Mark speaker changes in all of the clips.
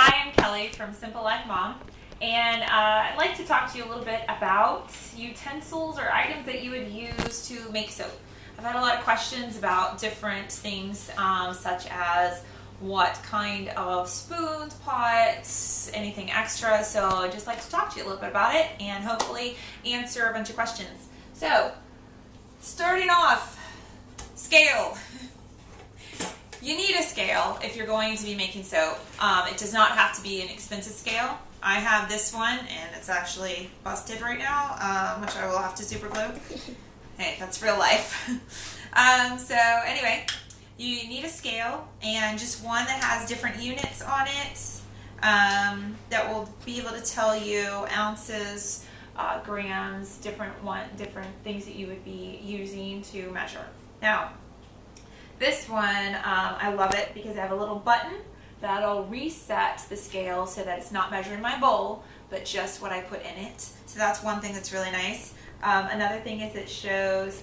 Speaker 1: Hi, I'm Kelly from Simple Life Mom, and I'd like to talk to you a little bit about utensils or items that you would use to make soap. I've had a lot of questions about different things, such as what kind of spoons, pots, anything extra. So I'd just like to talk to you a little bit about it and hopefully answer a bunch of questions. So, starting off, scale. You need a scale if you're going to be making soap. It does not have to be an expensive scale. I have this one, and it's actually busted right now, which I will have to super glue. Hey, that's real life. So anyway, you need a scale, and just one that has different units on it that will be able to tell you ounces, grams, different things that you would be using to measure. Now, this one, I love it because I have a little button that'll reset the scale so that it's not measuring my bowl, but just what I put in it. So that's one thing that's really nice. Another thing is it shows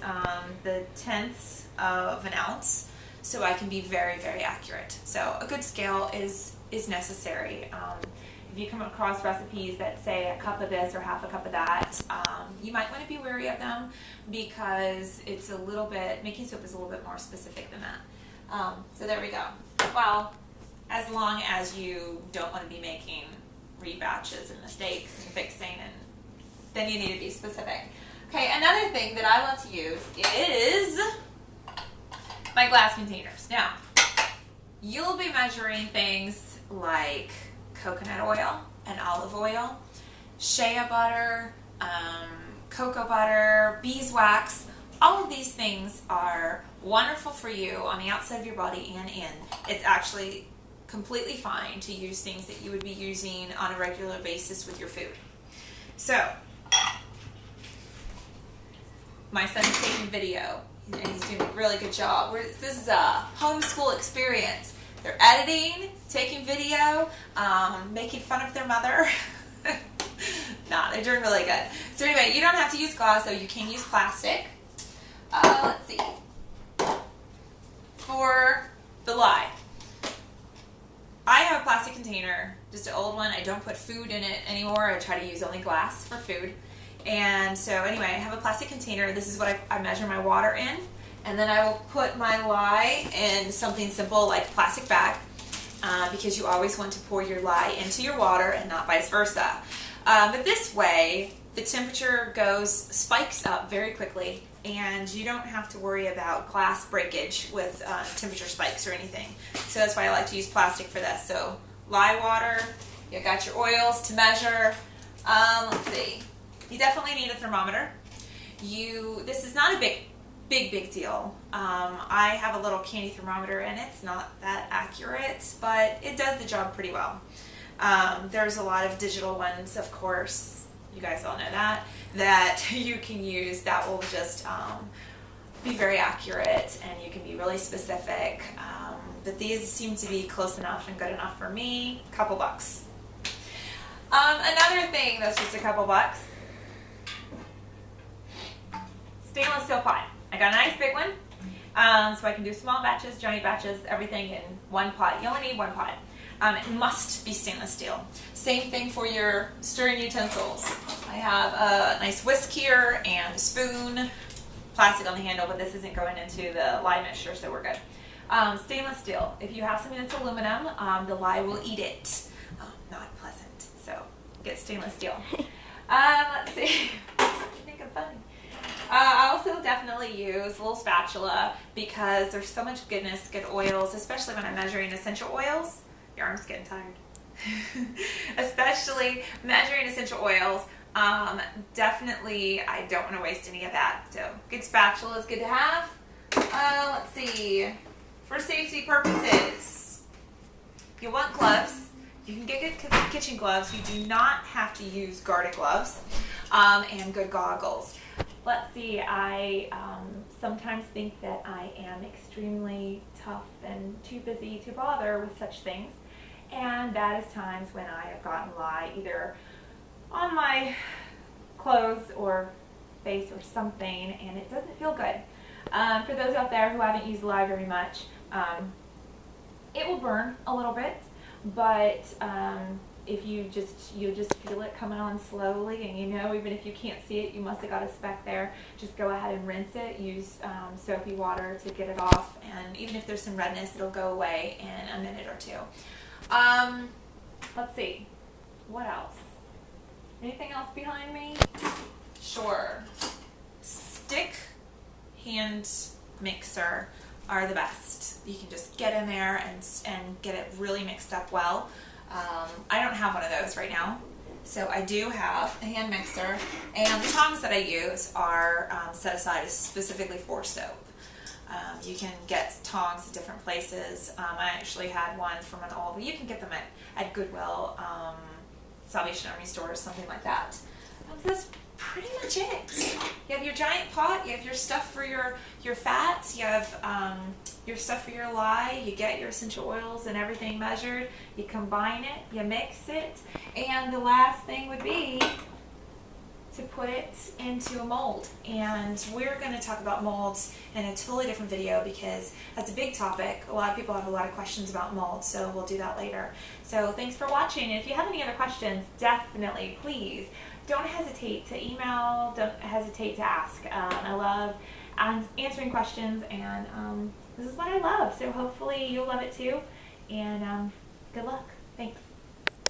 Speaker 1: the tenths of an ounce, so I can be very, very accurate. So a good scale is necessary. If you come across recipes that say a cup of this or half a cup of that, you might want to be wary of them because it's a little bit, making soap is a little bit more specific than that. So there we go. Well, as long as you don't want to be making rebatches and mistakes and fixing, and then you need to be specific. Okay, another thing that I love to use is my glass containers. Now, you'll be measuring things like coconut oil and olive oil, shea butter, cocoa butter, beeswax. All of these things are wonderful for you on the outside of your body and in. It's actually completely fine to use things that you would be using on a regular basis with your food. So, my son's taking video, and he's doing a really good job. This is a homeschool experience. They're editing, taking video, making fun of their mother. Nah, they're doing really good. So anyway, you don't have to use glass, though. You can use plastic. Let's see. For the lye, I have a plastic container, just an old one. I don't put food in it anymore. I try to use only glass for food. And so anyway, I have a plastic container. This is what I measure my water in. And then I will put my lye in something simple like a plastic bag because you always want to pour your lye into your water and not vice versa. But this way, the temperature spikes up very quickly, and you don't have to worry about glass breakage with temperature spikes or anything. So that's why I like to use plastic for this. So lye water, you got your oils to measure. Let's see. You definitely need a thermometer. This is not a big deal. I have a little candy thermometer, and it's not that accurate, but it does the job pretty well. There's a lot of digital ones, of course. You guys all know that you can use that will just be very accurate, and you can be really specific. But these seem to be close enough and good enough for me. Couple bucks. Another thing that's just a couple bucks. Stainless steel pot. I got a nice big one, so I can do small batches, giant batches, everything in one pot. You only need one pot. It must be stainless steel. Same thing for your stirring utensils. I have a nice whisk here and a spoon, plastic on the handle, but this isn't going into the lye mixture, so we're good. Stainless steel. If you have something that's aluminum, the lye will eat it. Not pleasant, so get stainless steel. Let's see. Think of fun. I also definitely use a little spatula because there's so much goodness, good oils, especially when I'm measuring essential oils. Your arm's getting tired. Especially measuring essential oils. Definitely, I don't want to waste any of that. So, good spatula is good to have. Let's see. For safety purposes, you want gloves. You can get good kitchen gloves. You do not have to use garden gloves. And good goggles. Let's see, I sometimes think that I am extremely tough and too busy to bother with such things. And that is times when I have gotten lye either on my clothes or face or something, and it doesn't feel good. For those out there who haven't used lye very much, it will burn a little bit. but if you just feel it coming on slowly, and you know, even if you can't see it, you must have got a speck there, just go ahead and rinse it. Use soapy water to get it off, and even if there's some redness, it'll go away in a minute or two. Let's see, what else? Anything else behind me? Sure. Stick hand mixer are the best. You can just get in there and get it really mixed up well. I don't have one of those right now, so I do have a hand mixer, and the tongs that I use are set aside specifically for soap. You can get tongs at different places. I actually had one from an old, you can get them at Goodwill, Salvation Army stores, something like that. That's pretty much it. You have your giant pot, you have your stuff for your fats, you have your stuff for your lye, you get your essential oils and everything measured, you combine it, you mix it, and the last thing would be to put it into a mold. And we're going to talk about molds in a totally different video because that's a big topic. A lot of people have a lot of questions about molds, so we'll do that later. So thanks for watching, and if you have any other questions, definitely, please, don't hesitate to email, don't hesitate to ask. I love answering questions, and this is what I love, so hopefully you'll love it too, and good luck. Thanks.